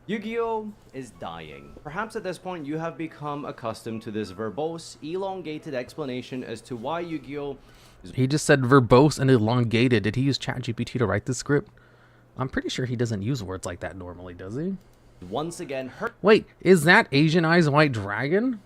Yu-Gi-Oh! Is dying. Perhaps at this point you have become accustomed to this verbose, elongated explanation as to why Yu-Gi-Oh! He just said verbose and elongated. Did he use ChatGPT to write this script? I'm pretty sure he doesn't use words like that normally, does he? Once again Wait, is that Asian Eyes White Dragon?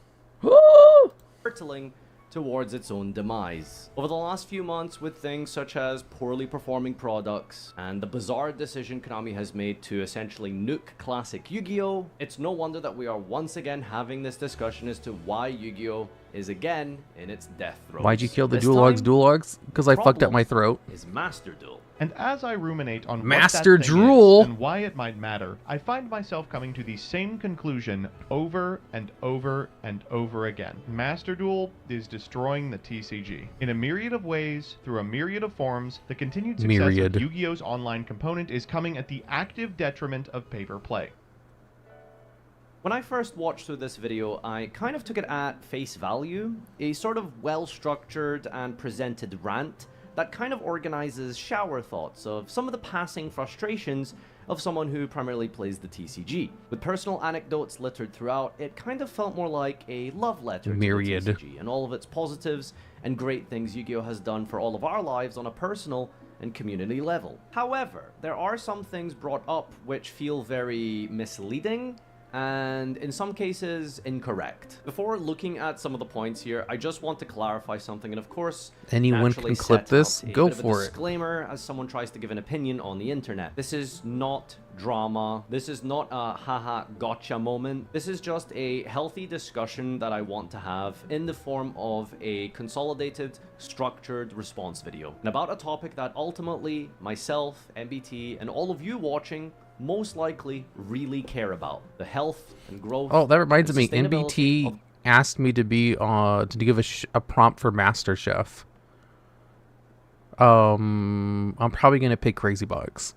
hurtling towards its own demise. Over the last few months, with things such as poorly performing products and the bizarre decision Konami has made to essentially nuke classic Yu-Gi-Oh!, it's no wonder that we are once again having this discussion as to why Yu-Gi-Oh! Is again in its death throes. Why'd you kill the DuelLogs? Because I fucked up my throat. Is Master Duel. And as I ruminate on Master what that thing Duel is and why it might matter, I find myself coming to the same conclusion over and over and over again. Master Duel is destroying the TCG. In a myriad of ways, through a myriad of forms, the continued success of Yu-Gi-Oh's online component is coming at the active detriment of paper play. When I first watched through this video, I kind of took it at face value, a sort of well-structured and presented rant that kind of organizes shower thoughts of some of the passing frustrations of someone who primarily plays the TCG. With personal anecdotes littered throughout, it kind of felt more like a love letter to the TCG and all of its positives and great things Yu-Gi-Oh! Has done for all of our lives on a personal and community level. However, there are some things brought up which feel very misleading and in some cases incorrect. Before looking at some of the points here, I just want to clarify something, and of course, anyone can clip this. Go for it. Disclaimer as someone tries to give an opinion on the internet. This is not drama. This is not a haha gotcha moment. This is just a healthy discussion that I want to have in the form of a consolidated, structured response video, and about a topic that ultimately myself, MBT, and all of you watching most likely really care about: the health and growth. Oh, that reminds me, MBT asked me to be to give a prompt for Master Chef. I'm probably gonna pick Crazy Bugs.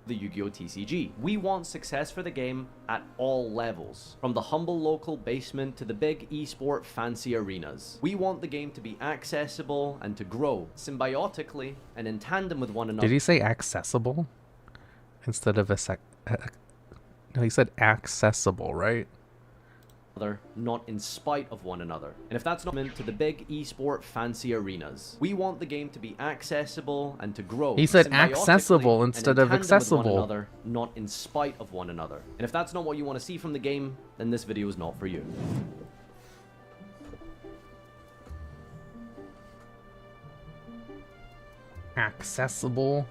The Yu-Gi-Oh! TCG. We want success for the game at all levels, from the humble local basement to the big esport fancy arenas. We want the game to be accessible and to grow symbiotically and in tandem with one another. Did he say accessible instead of no, he said accessible, right? Not in spite of one another. And if that's not meant to the big esport fancy arenas, we want the game to be accessible and to grow. He said accessible instead of accessible. Another, not in spite of one another. And if that's not what you want to see from the game, then this video is not for you. Accessible.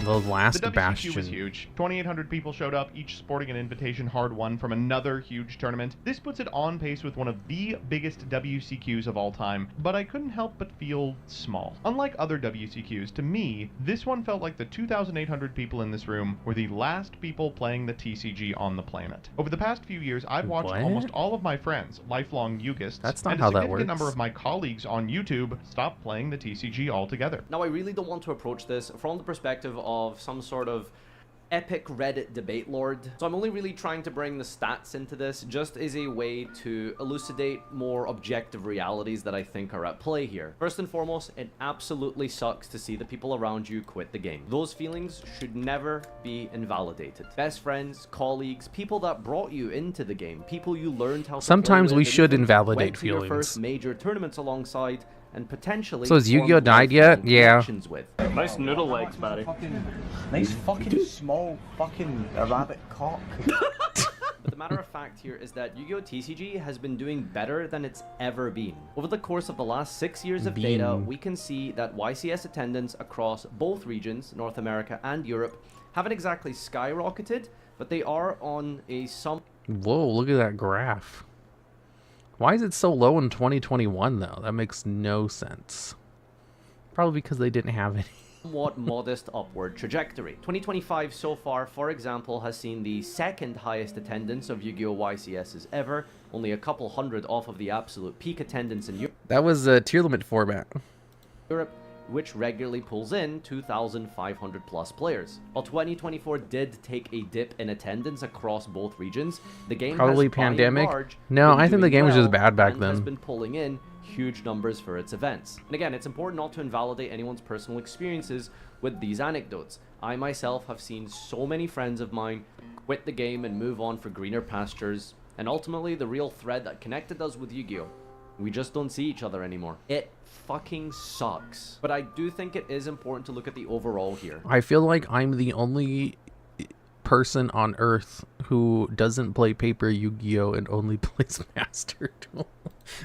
The last bastion. The WCQ was huge. 2,800 people showed up, each sporting an invitation hard-won from another huge tournament. This puts it on pace with one of the biggest WCQs of all time, but I couldn't help but feel small. Unlike other WCQs, to me, this one felt like the 2,800 people in this room were the last people playing the TCG on the planet. Over the past few years, I've watched almost all of my friends, lifelong Yugists, and a significant number of my colleagues on YouTube stop playing the TCG altogether. Now, I really don't want to approach this from the perspective of some sort of epic Reddit debate lord. So I'm only really trying to bring the stats into this just as a way to elucidate more objective realities that I think are at play here. First and foremost, it absolutely sucks to see the people around you quit the game. Those feelings should never be invalidated. Best friends, colleagues, people that brought you into the game, people you learned how to sometimes play with, we should invalidate went to feelings. your first major tournaments alongside, and potentially. So has Yu-Gi-Oh! Died yet? Yeah. With. Nice noodle legs, buddy. Nice fucking small fucking rabbit cock. But the matter of fact here is that Yu-Gi-Oh! TCG has been doing better than it's ever been. Over the course of the last 6 years of data, we can see that YCS attendance across both regions, North America and Europe, haven't exactly skyrocketed, but they are on a Whoa, look at that graph. Why is it so low in 2021, though? That makes no sense. Probably because they didn't have any. Somewhat modest upward trajectory. 2025 so far, for example, has seen the second highest attendance of Yu-Gi-Oh! YCSs ever, only a couple hundred off of the absolute peak attendance in Europe. That was a tier limit format. Which regularly pulls in 2,500 plus players. While 2024 did take a dip in attendance across both regions, the game probably has pandemic. By and large no, been I think the game was just well bad back and then. has been pulling in huge numbers for its events. And again, it's important not to invalidate anyone's personal experiences with these anecdotes. I myself have seen so many friends of mine quit the game and move on for greener pastures, and ultimately the real thread that connected us with Yu-Gi-Oh! We just don't see each other anymore. It fucking sucks. But I do think it is important to look at the overall here. I feel like I'm the only person on Earth who doesn't play paper Yu-Gi-Oh! And only plays Master Duel.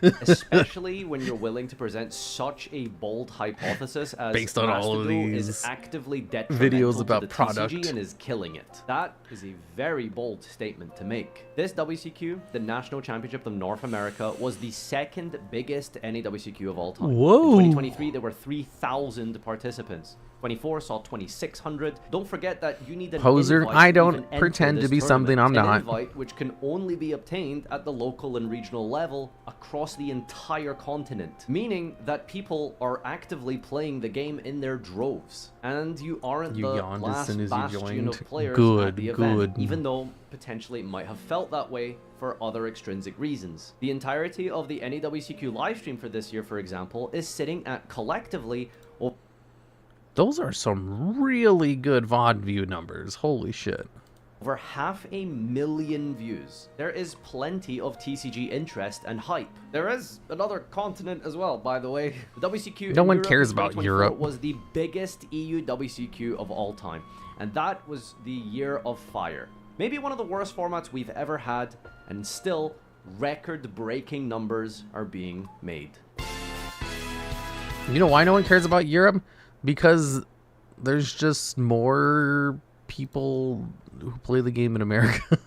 Especially when you're willing to present such a bold hypothesis as based on Master all of Duel these is actively detrimental videos about to the product TCG and is killing it. That is a very bold statement to make. This WCQ, the National Championship of North America, was the second biggest any WCQ of all time. Whoa. In 2023, there were 3,000 participants. 24 saw 2,600. Don't forget that you need an Poser, invite I to don't even enter pretend to this be something tournament. I'm An not. invite which can only be obtained at the local and regional level across the entire continent, meaning that people are actively playing the game in their droves. And you aren't You the yawned as last soon as you bastion joined. of players Good, at the event, good. even though potentially it might have felt that way for other extrinsic reasons. The entirety of the NEWCQ livestream for this year, for example, is sitting at collectively Those are some really good VOD view numbers. Holy shit. over 500,000 views. There is plenty of TCG interest and hype. There is another continent as well, by the way. The WCQ No in one Europe cares in about 2024 Europe. was the biggest EU WCQ of all time, and that was the Year of Fire. Maybe one of the worst formats we've ever had, and still record-breaking numbers are being made. You know why no one cares about Europe? Because there's just more people who play the game in America.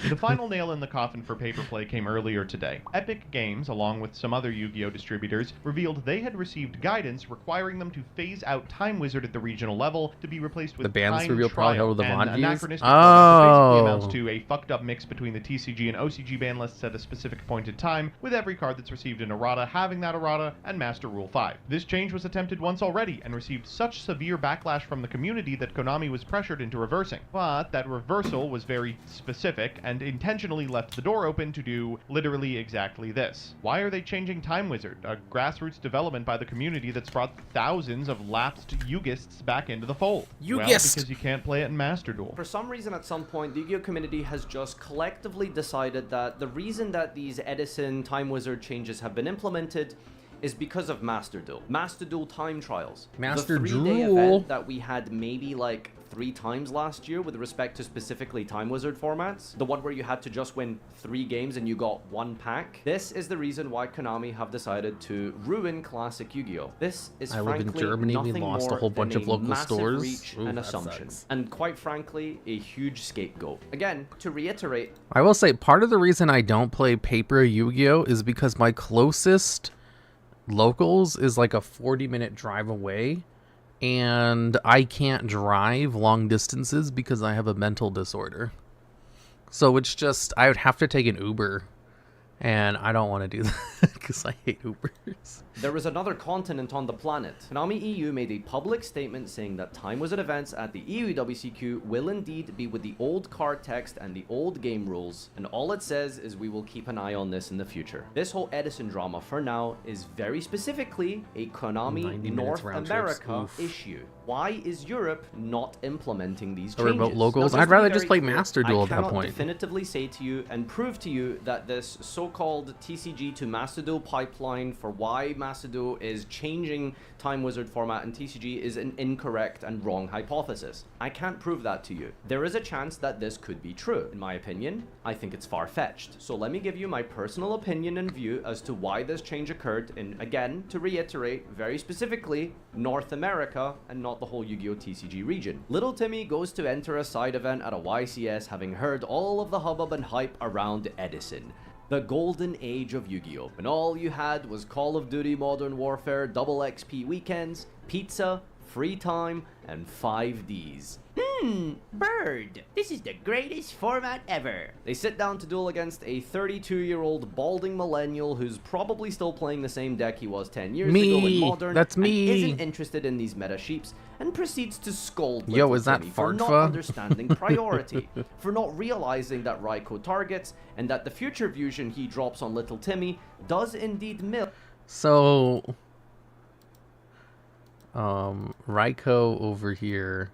The final nail in the coffin for paper play came earlier today. Epic Games, along with some other Yu-Gi-Oh! Distributors, revealed they had received guidance requiring them to phase out Time Wizard at the regional level to be replaced with The bands Time reveal probably Trial, helped with the an VOD views? anachronistic format that basically amounts Oh. to a fucked up mix between the TCG and OCG ban lists at a specific point in time, with every card that's received an errata having that errata, and Master Rule 5. This change was attempted once already, and received such severe backlash from the community that Konami was pressured into reversing. But that reversal was very specific, and intentionally left the door open to do literally exactly this. Why are they changing Time Wizard, a grassroots development by the community that's brought thousands of lapsed Yugists back into the fold? Well, Yugist! because you can't play it in Master Duel. For some reason, at some point, the Yu-Gi-Oh! Community has just collectively decided that the reason that these Edison Time Wizard changes have been implemented is because of Master Duel. Master Duel Time Trials. Master the 3-day Duel. event that we had maybe like 3 times last year with respect to specifically Time Wizard formats. The one where you had to just win 3 games and you got 1 pack. This is the reason why Konami have decided to ruin classic Yu-Gi-Oh! This is I live in frankly Germany, we nothing lost a more whole bunch than of local massive stores. reach Ooh, and that assumption. sucks. And quite frankly, a huge scapegoat. Again, to reiterate, I will say part of the reason I don't play paper Yu-Gi-Oh! Is because my closest locals is like a 40-minute drive away, and I can't drive long distances because I have a mental disorder. So it's just, I would have to take an Uber, and I don't want to do that because I hate Ubers. there is another continent on the planet. Konami EU made a public statement saying that Time Wizard events at the EU WCQ will indeed be with the old card text and the old game rules, and all it says is we will keep an eye on this in the future. This whole Edison drama for now is very specifically a 90 Konami minutes North round trips, America oof. issue. Why is Europe not implementing these Or changes? remote locals? Now, I'd to be rather very just play clear, Master Duel at that I cannot point. definitively say to you and prove to you that this so-called TCG to Master Duel pipeline for why Master Duel is changing Time Wizard format and TCG is an incorrect and wrong hypothesis. I can't prove that to you. There is a chance that this could be true. In my opinion, I think it's far-fetched. So let me give you my personal opinion and view as to why this change occurred in, again, to reiterate, very specifically, North America and not the whole Yu-Gi-Oh! TCG region. Little Timmy goes to enter a side event at a YCS having heard all of the hubbub and hype around Edison. The golden age of Yu-Gi-Oh! When all you had was Call of Duty Modern Warfare, double XP weekends, pizza, free time, and 5Ds. Bird, this is the greatest format ever. They sit down to duel against a 32-year-old balding millennial who's probably still playing the same deck he was 10 years ago in Modern. That's and me. isn't interested in these meta sheeps and proceeds to scold Yo, little is that Timmy for not Farfa? understanding priority, for not realizing that Raikou targets and that the future fusion he drops on little Timmy does indeed mill. So, Raikou over here.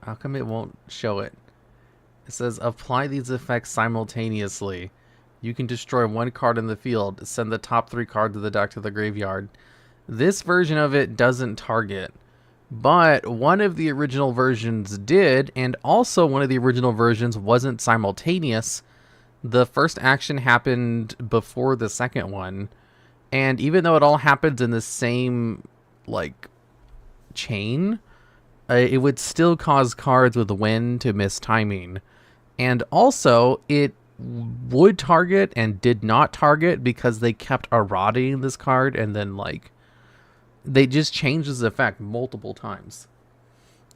How come it won't show it? It says apply these effects simultaneously. You can destroy one card in the field. Send the top 3 cards of the deck to the graveyard. This version of it doesn't target, but one of the original versions did, and also one of the original versions wasn't simultaneous. The first action happened before the second one, and even though it all happens in the same, like, chain, it would still cause cards with win to miss timing. And also, it would target and did not target because they kept eroding this card, and then, like, they just changed this effect multiple times.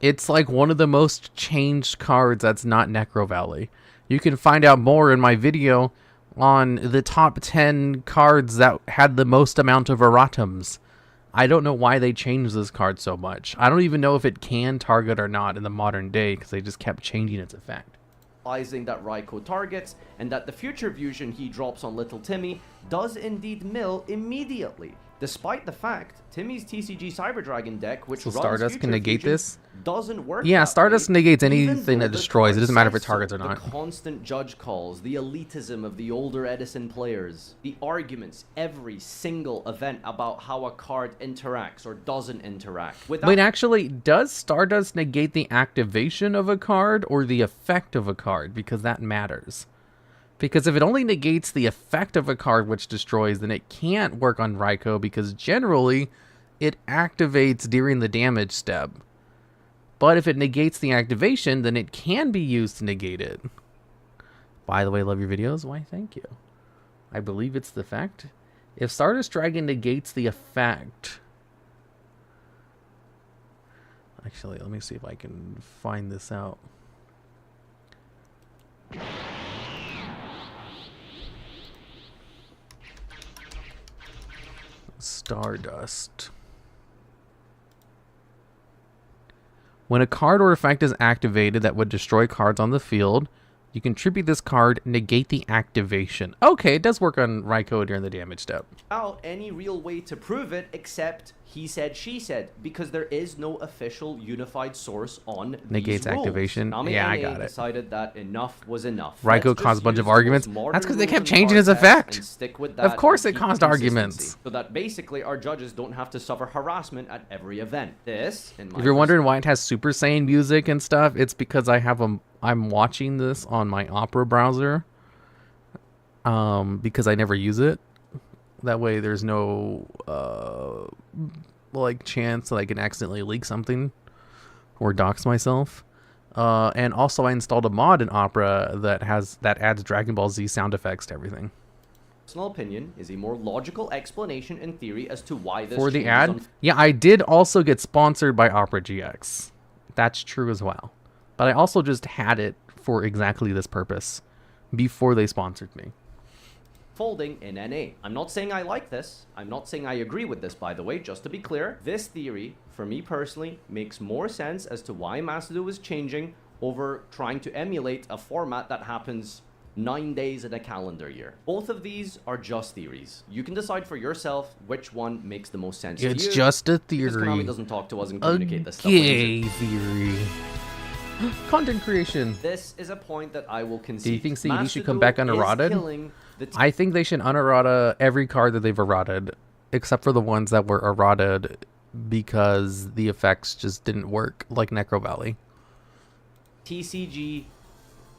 It's like one of the most changed cards that's not Necro Valley. You can find out more in my video on the top 10 cards that had the most amount of erratums. I don't know why they changed this card so much. I don't even know if it can target or not in the modern day because they just kept changing its effect. Realizing that Raikou targets and that the future fusion he drops on little Timmy does indeed mill immediately. Despite the fact Timmy's TCG Cyber Dragon deck, which So runs Stardust future can negate fusion, this? doesn't work. Yeah, that Stardust way, negates even anything though that the destroys. It card doesn't matter if it says targets so. or not. The constant judge calls, the elitism of the older Edison players, the arguments every single event about how a card interacts or doesn't interact. Wait, actually, does Stardust negate the activation of a card or the effect of a card? Because that matters. Because if it only negates the effect of a card which destroys, then it can't work on Raikou because generally it activates during the damage step. But if it negates the activation, then it can be used to negate it. By the way, love your videos. Why, thank you. I believe it's the effect. If Stardust Dragon negates the effect... Actually, let me see if I can find this out. Stardust. When a card or effect is activated that would destroy cards on the field, you can tribute this card, negate the activation. Okay, it does work on Raikou during the damage step. Without any real way to prove it except he said, she said, because there is no official unified source on Negates these rules. activation. Nami Yeah, I NA got it. decided that enough was enough. Raikou Let's caused just a bunch of use the arguments. most modern That's 'cause they kept rules and changing its card sets effect. and stick with Of that course and it keep caused consistency, arguments. so that basically our judges don't have to suffer harassment at every event. This, in my If you're wondering why it has Super Saiyan music and stuff, it's because I'm watching this on my Opera browser. Because I never use it. That way there's no like chance that I can accidentally leak something or dox myself. And also I installed a mod in Opera that adds Dragon Ball Z sound effects to everything. personal opinion is a more logical explanation in theory as to why this For the change is ad? Yeah, I did also get sponsored by Opera GX. That's true as well. But I also just had it for exactly this purpose before they sponsored me. Folding in NA. I'm not saying I like this. I'm not saying I agree with this, by the way, just to be clear. This theory, for me personally, makes more sense as to why Master Duel is changing over trying to emulate a format that happens 9 days in a calendar year. Both of these are just theories. You can decide for yourself which one makes the most sense to you. It's just a Because theory. Konami doesn't talk to us and communicate this A stuff. with gay you. theory. Content creation. This is a point that I will concede. Do you think CD Master should come Duel back is unerrata? killing the I think they should unerrata every card that they've errated, except for the ones that were errated because the effects just didn't work, like Necro Valley. TCG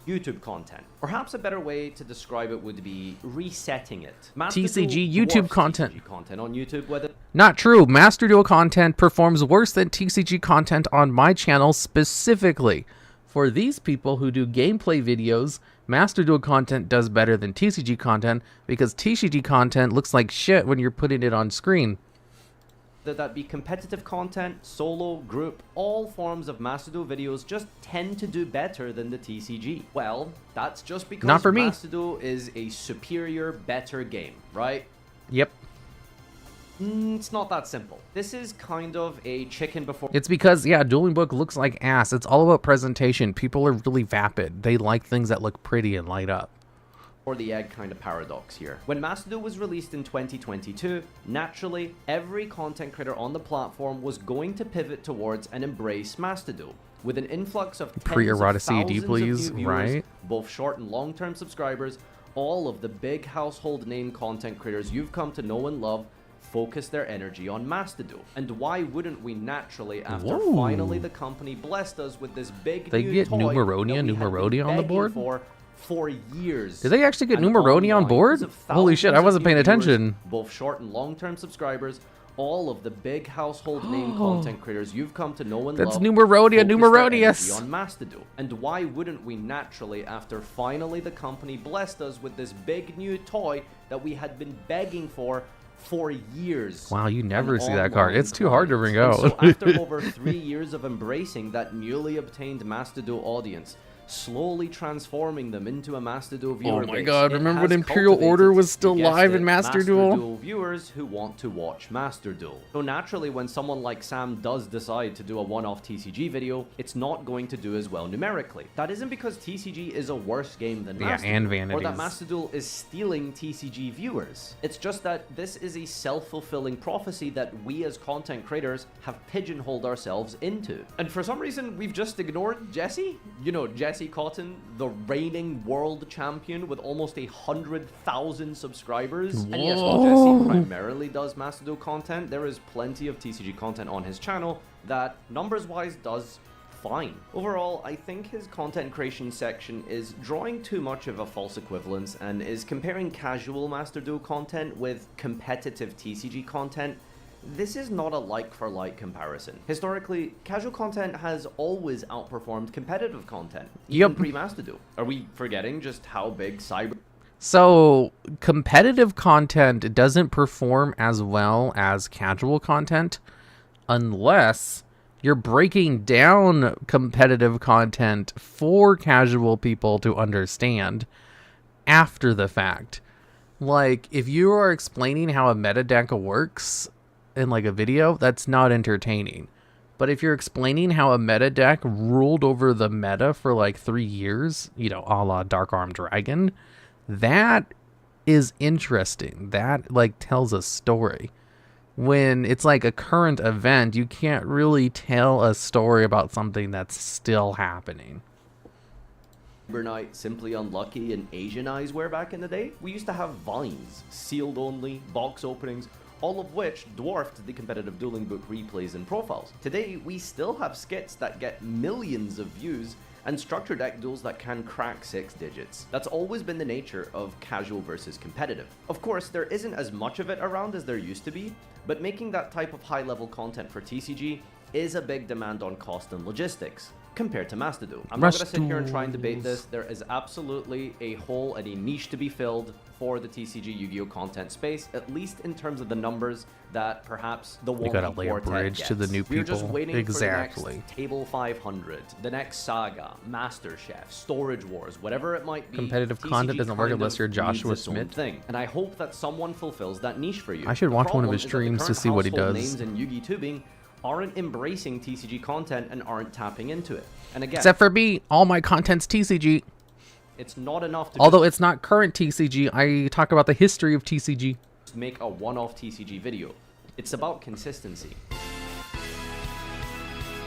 YouTube content. Perhaps a better way to describe it would be resetting it. Master TCG Duel YouTube dwarfs content. TCG content on YouTube, whether Not true. Master Duel content performs worse than TCG content on my channel specifically. For these people who do gameplay videos, Master Duel content does better than TCG content because TCG content looks like shit when you're putting it on screen. Whether that be competitive content, solo, group, all forms of Master Duel videos just tend to do better than the TCG. Well, that's just because Not for me. Master Duel is a superior, better game, right? Yep. It's not that simple. This is kind of a chicken before... It's because, yeah, Dueling Book looks like ass. It's all about presentation. People are really vapid. They like things that look pretty and light up. Or the egg kind of paradox here. When Master Duel was released in 2022, naturally, every content creator on the platform was going to pivot towards and embrace Master Duel. With an influx of tens of Pre-errata thousands CED, of please, new viewers, right? both short and long-term subscribers, all of the big household name content creators you've come to know and love focus their energy on Master Duel. And why wouldn't we naturally, after Whoa. finally the company blessed us with this big They new get toy Numeronia that we had been on the begging board? for years. Did they actually get And Numeronia on online, board? tens of Holy shit, I thousands wasn't of paying new viewers, attention. both short and long-term subscribers, all of the big household name content creators you've come to know and That's love. Numeronia, focus their Numeronius. energy on Master Duel. And why wouldn't we naturally, after finally the company blessed us with this big new toy that we had been begging for years? Wow, you never an see that card. online It's too hard to bring client. out. And so after over 3 years of embracing that newly obtained Master Duel audience, slowly transforming them into a Master Duel viewer Oh my base, god, it remember has when Imperial Order cultivated, was still you guessed live it, in Master Duel? viewers who want to watch Master Duel. So naturally, when someone like Sam does decide to do a one-off TCG video, it's not going to do as well numerically. That isn't because TCG is a worse game than Yeah, Master and Duel, or that vanities. Master Duel is stealing TCG viewers. It's just that this is a self-fulfilling prophecy that we as content creators have pigeonholed ourselves into. And for some reason, we've just ignored Jesse. You know, Jesse Cotton, the reigning world champion with almost 100,000 subscribers. And yes, while Jesse primarily does Master Duel content, there is plenty of TCG content on his channel that, numbers-wise, does fine. Overall, I think his content creation section is drawing too much of a false equivalence and is comparing casual Master Duel content with competitive TCG content. This is not a like-for-like comparison. Historically, casual content has always outperformed competitive content, even Yep. pre-Master Duel. Are we forgetting just how big Cyber... So, competitive content doesn't perform as well as casual content unless you're breaking down competitive content for casual people to understand after the fact. Like, if you are explaining how a meta deck works in like a video, that's not entertaining. But if you're explaining how a meta deck ruled over the meta for like 3 years, you know, a la Dark Arm Dragon, that is interesting. That like tells a story. When it's like a current event, you can't really tell a story about something that's still happening. Knight, Simply Unlucky, and Asian Eyeswear back in the day, we used to have vines, sealed only, box openings, all of which dwarfed the competitive dueling book replays and profiles. Today, we still have skits that get millions of views and structure deck duels that can crack 6 digits. That's always been the nature of casual versus competitive. Of course, there isn't as much of it around as there used to be, but making that type of high-level content for TCG is a big demand on cost and logistics compared to Master Duel. I'm not going to sit here and try and debate this. There is absolutely a hole and a niche to be filled for the TCG Yu-Gi-Oh content space, at least in terms of the numbers that perhaps the You gotta One lay a Quartet bridge to the gets. new We're just people. waiting Exactly. for the next Table 500, the next Saga, Master Chef, Storage Wars, whatever it might be. Competitive TCG content doesn't work kind unless of you're needs Joshua its own Smith. thing, and I hope that someone fulfills that niche for you. I should The watch one of problem his is that the streams to current see what he household does. Names in Yu-Gi tubing aren't embracing TCG content and aren't tapping into it. And again, Except for me, all my content's TCG. it's not enough to Although it's not current TCG, I talk about the history of TCG. just make a one-off TCG video. It's about consistency.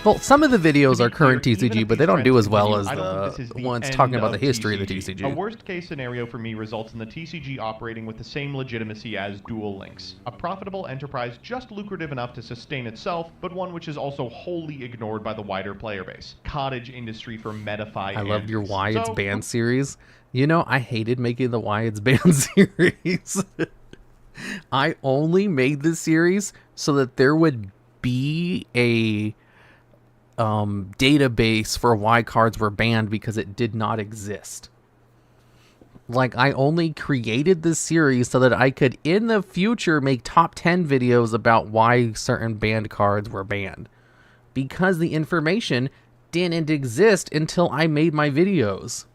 Well, some of the videos To are be clear, current even TCG, if but these they don't do trends as well continue, as I don't think this is the the ones end talking about the of history of the TCG. TCG. A worst case scenario for me results in the TCG operating with the same legitimacy as Duel Links. A profitable enterprise just lucrative enough to sustain itself, but one which is also wholly ignored by the wider player base. Cottage industry for meta-fi I loved your antics. Why It's So, Banned series. You know, I hated making the Why It's Banned series. I only made this series so that there would be a database for why cards were banned because it did not exist. Like, I only created this series so that I could, in the future, make top 10 videos about why certain banned cards were banned. Because the information didn't exist until I made my videos.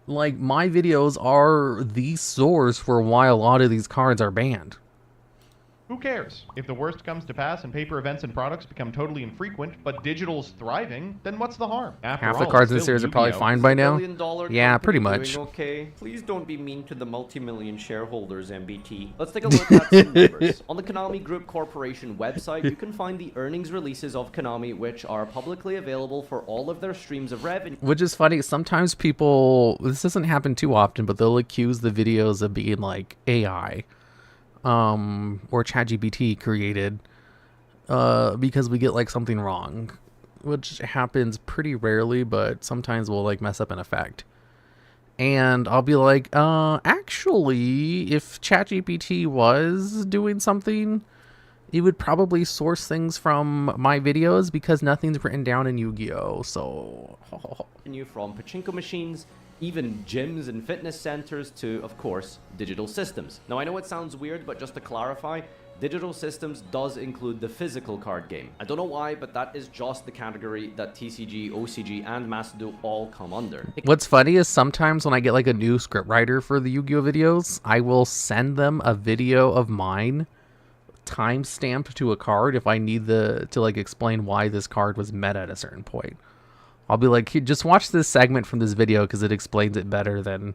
Like, my videos are the source for why a lot of these cards are banned. Who cares? If the worst comes to pass and paper events and products become totally infrequent, but digital's thriving, then what's the harm? After Half all, the cards in it's the series still are probably Yu-Gi-Oh! fine by now. $1 billion Yeah, pretty company much. doing okay. Please don't be mean to the multi-million shareholders, MBT. Let's take a look at some numbers. On the Konami Group Corporation website, you can find the earnings releases of Konami, which are publicly available for all of their streams of revenue. Which is funny. Sometimes people, this doesn't happen too often, but they'll accuse the videos of being like AI. Or ChatGPT created, because we get like something wrong, which happens pretty rarely, but sometimes we'll like mess up an effect. And I'll be like, actually, if ChatGPT was doing something, it would probably source things from my videos because nothing's written down in Yu-Gi-Oh! So, From pachinko machines, even gyms and fitness centers, to, of course, digital systems. Now, I know it sounds weird, but just to clarify, digital systems does include the physical card game. I don't know why, but that is just the category that TCG, OCG, and Master Duel all come under. What's funny is sometimes when I get like a new scriptwriter for the Yu-Gi-Oh! Videos, I will send them a video of mine time-stamped to a card if I need to like explain why this card was meta at a certain point. I'll be like, just watch this segment from this video because it explains it better than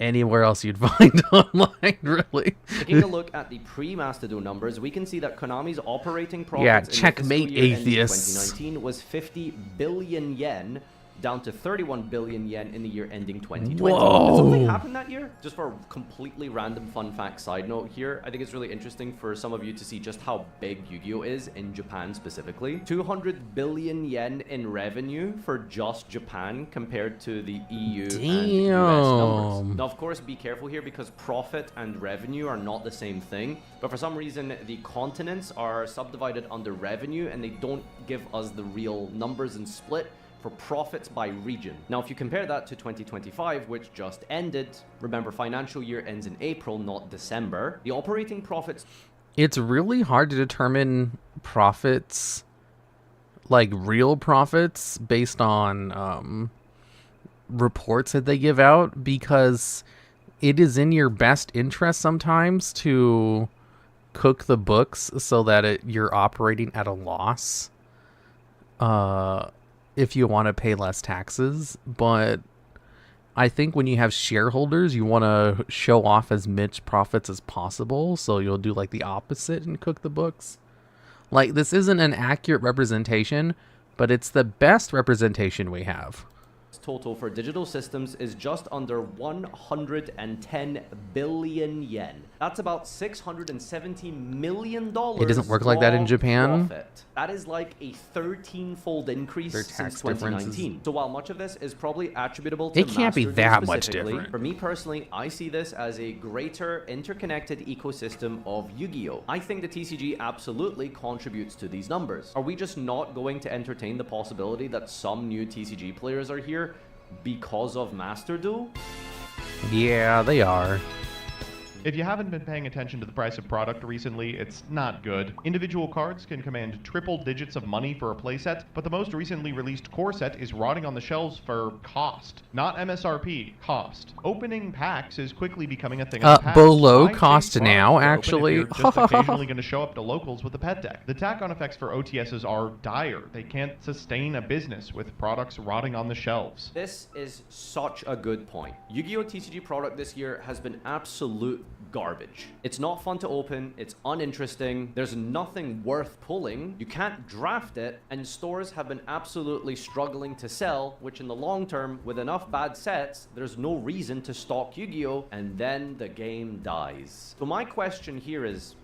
anywhere else you'd find online, really. Taking a look at the pre-Master Duel numbers, we can see that Konami's operating profits Yeah, in the checkmate, fiscal year ending atheists. 2019 was 50 billion yen, down to 31 billion yen in the year ending 2020. Whoa. Did something happen that year? Just for a completely random fun fact side note here, I think it's really interesting for some of you to see just how big Yu-Gi-Oh! Is in Japan specifically. 200 billion yen in revenue for just Japan compared to the EU and US numbers. Now, of course, be careful here because profit and revenue are not the same thing, but for some reason, the continents are subdivided under revenue and they don't give us the real numbers and split for profits by region. Now, if you compare that to 2025, which just ended, remember financial year ends in April, not December, the operating profits... It's really hard to determine profits, like real profits, based on reports that they give out, because it is in your best interest sometimes to cook the books so that you're operating at a loss. If you want to pay less taxes, but I think when you have shareholders, you want to show off as much profits as possible, so you'll do like the opposite and cook the books. Like, this isn't an accurate representation, but it's the best representation we have. Total for digital systems is just under 110 billion yen. That's about $670 million. It doesn't work like that in Japan. Profit. That is like a 13-fold increase Their since tax differences. 2019. So while much of this is probably attributable to It can't be Master Duel that much specifically, different. for me personally, I see this as a greater interconnected ecosystem of Yu-Gi-Oh! I think the TCG absolutely contributes to these numbers. Are we just not going to entertain the possibility that some new TCG players are here because of Master Duel? Yeah, they are. If you haven't been paying attention to the price of product recently, it's not good. Individual cards can command triple digits of money for a playset, but the most recently released core set is rotting on the shelves for cost. Not MSRP, cost. Opening packs is quickly becoming a thing of the past. Below Why cost chase now, products to open actually? if you're just occasionally going to show up to locals with a pet deck. The tack-on effects for OTSs are dire. They can't sustain a business with products rotting on the shelves. This is such a good point. Yu-Gi-Oh! TCG product this year has been absolute garbage. It's not fun to open, it's uninteresting, there's nothing worth pulling, you can't draft it, and stores have been absolutely struggling to sell, which in the long term, with enough bad sets, there's no reason to stock Yu-Gi-Oh! And then the game dies. So my question here is,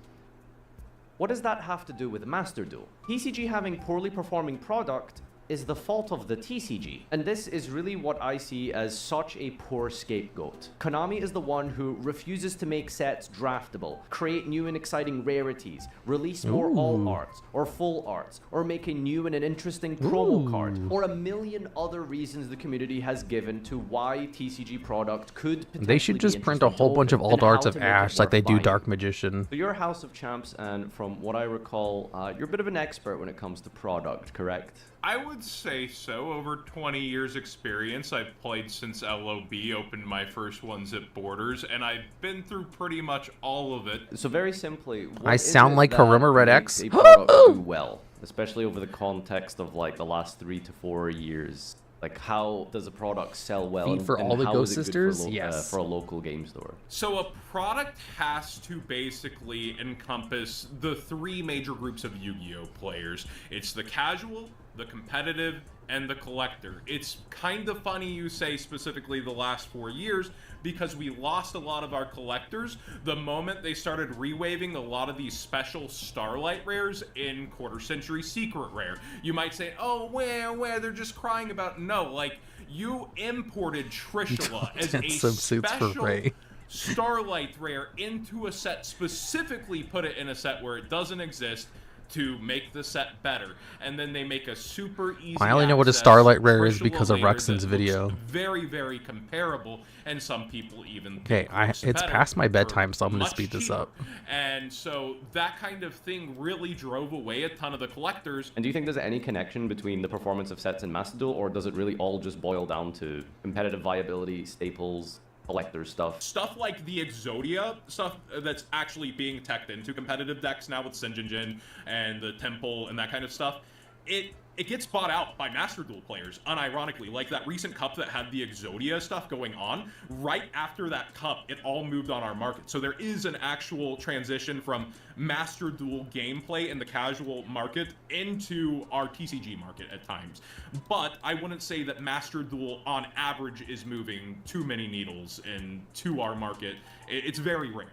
what does that have to do with Master Duel? TCG having poorly performing product is the fault of the TCG. And this is really what I see as such a poor scapegoat. Konami is the one who refuses to make sets draftable, create new and exciting rarities, release more all arts, or full arts, or make a new and an interesting promo card, or a million other reasons the community has given to why TCG product could potentially They should just print a whole bunch of alt arts of Ash like they do Dark Magician. So you're House of Champs, and from what I recall, you're a bit of an expert when it comes to product, correct? I would say so. Over 20 years experience. I've played since LOB, opened my first ones at Borders, and I've been through pretty much all of it. So very simply, what I is sound it like that Haruma Red makes X? a product do well, especially over the context of like the last 3 to 4 years? Like, how does a product sell well? Feed for all the how Ghost is it good Sisters? for Yes. for a local game store. So a product has to basically encompass the 3 major groups of Yu-Gi-Oh players. It's the casual, the competitive, and the collector. It's kind of funny you say specifically the last 4 years, because we lost a lot of our collectors the moment they started rewaving a lot of these special Starlight rares in Quarter Century Secret Rare. You might say, oh, where, they're just crying about... No, like, you imported Trishula as a special Starlight rare into a set, specifically put it in a set where it doesn't exist, to make the set better, and then they make a super easy. I only know what a Starlight rare is because of Rexon's video. Very, very comparable, and some people even. Okay, it's past my bedtime, so I'm gonna speed this up. And so that kind of thing really drove away a ton of the collectors. And do you think there's any connection between the performance of sets in Master Duel, or does it really all just boil down to competitive viability, staples, collector stuff? Stuff like the Exodia stuff that's actually being teched into competitive decks now with Sinjin and the Temple and that kind of stuff, it gets bought out by Master Duel players, unironically. Like that recent cup that had the Exodia stuff going on, right after that cup, it all moved on our market. So there is an actual transition from Master Duel gameplay in the casual market into our TCG market at times. But I wouldn't say that Master Duel, on average, is moving too many needles into our market. It's very rare.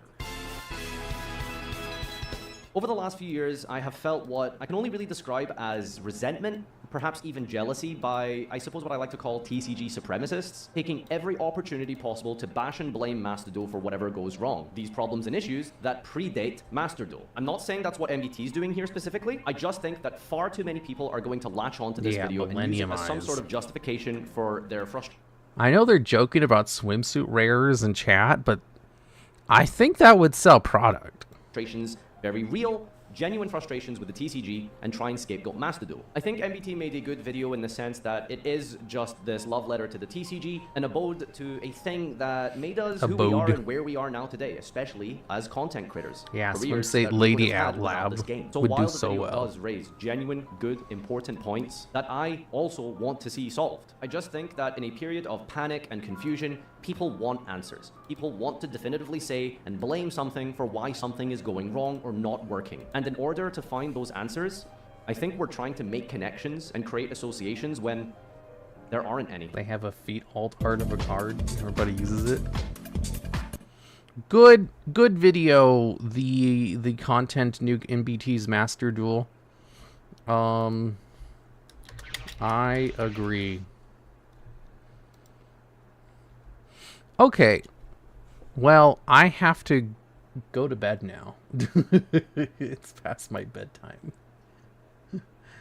Over the last few years, I have felt what I can only really describe as resentment, perhaps even jealousy, by, I suppose, what I like to call TCG supremacists, taking every opportunity possible to bash and blame Master Duel for whatever goes wrong. These problems and issues that predate Master Duel. I'm not saying that's what MBT is doing here specifically. I just think that far too many people are going to latch onto this video and use it as some sort of justification for their frustration. I know they're joking about swimsuit rares in chat, but I think that would sell product. Very real, genuine frustrations with the TCG, and try and scapegoat Master Duel. I think MBT made a good video in the sense that it is just this love letter to the TCG, an abode to a thing that made us who we are and where we are now today, especially as content creators. Yeah, Swimsuit Lady Ad Lab would do so well. Does raise genuine, good, important points that I also want to see solved. I just think that in a period of panic and confusion, people want answers. People want to definitively say and blame something for why something is going wrong or not working. And in order to find those answers, I think we're trying to make connections and create associations when there aren't any. They have a feat alt art of a card. Everybody uses it. Good video. The Content Nuke MBT's Master Duel. I agree. Okay, well, I have to go to bed now. It's past my bedtime.